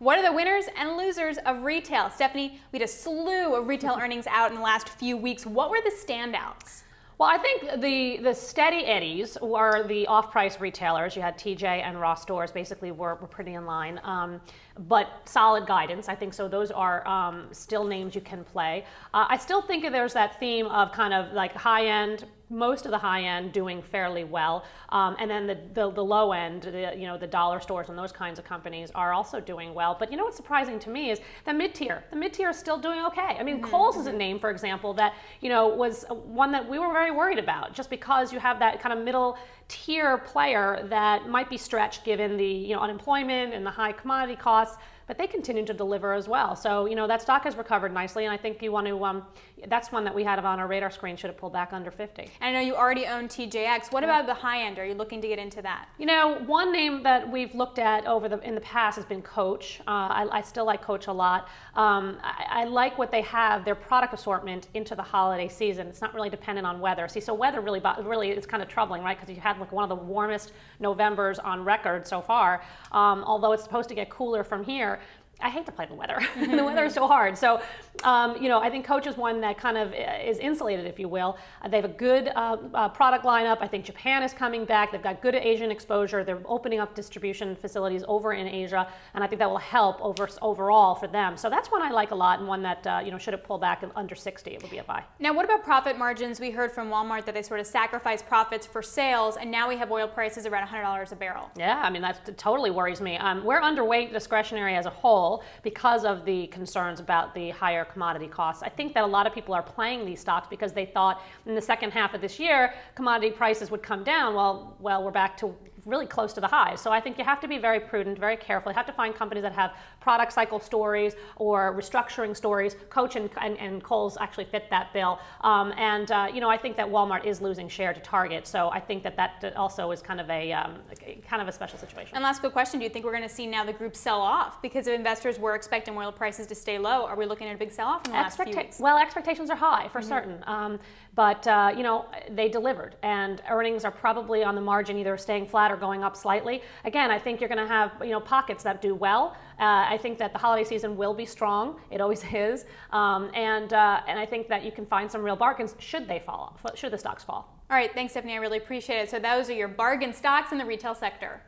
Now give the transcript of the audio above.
What are the winners and losers of retail? Stephanie, we had a slew of retail earnings out in the last few weeks. What were the standouts? Well, I think the steady eddies were the off-price retailers. You had TJ and Ross stores basically were pretty in line, but solid guidance. I think so. Those are still names you can play. I still think there's that theme of kind of like high-end. Most of the high end doing fairly well, and then the low end, the dollar stores and those kinds of companies are also doing well. But you know what's surprising to me is the mid tier. The mid tier is still doing okay. I mean, Kohl's is a name, for example, that was one that we were very worried about, just because you have that kind of middle tier player that might be stretched given the unemployment and the high commodity costs. But they continue to deliver as well. So, that stock has recovered nicely, and I think you want to, that's one that we had on our radar screen, should have pulled back under 50. And I know you already own TJX. What about the high end? Are you looking to get into that? One name that we've looked at in the past has been Coach. I still like Coach a lot. I like what they have, their product assortment into the holiday season. It's not really dependent on weather. See, so weather really is kind of troubling, right? Because you had like one of the warmest Novembers on record so far, although it's supposed to get cooler from here. I hate to play the weather. The weather is so hard. So, I think Coach is one that kind of is insulated, if you will. They have a good product lineup. I think Japan is coming back. They've got good Asian exposure. They're opening up distribution facilities over in Asia, and I think that will help overall for them. So that's one I like a lot, and one that should have pulled back under 60. It would be a buy. Now, what about profit margins? We heard from Walmart that they sort of sacrifice profits for sales, and now we have oil prices around $100 a barrel. Yeah, I mean, that totally worries me. We're underweight discretionary as a whole because of the concerns about the higher commodity costs. I think that a lot of people are playing these stocks because they thought in the second half of this year commodity prices would come down. Well, we're back to really close to the highs. So I think you have to be very prudent, very careful. You have to find companies that have product cycle stories or restructuring stories. Coach and Kohl's actually fit that bill. I think that Walmart is losing share to Target. So I think that also is kind of a special situation. And last quick question, do you think we're going to see now the group sell off? Because if investors were expecting oil prices to stay low, are we looking at a big sell-off in the last few weeks? Well, expectations are high for certain. But they delivered, and earnings are probably on the margin either staying flat or going up slightly. Again, I think you're going to have pockets that do well. I think that the holiday season will be strong. It always is, and I think that you can find some real bargains should they fall off, should the stocks fall. All right, thanks, Stephanie. I really appreciate it. So those are your bargain stocks in the retail sector.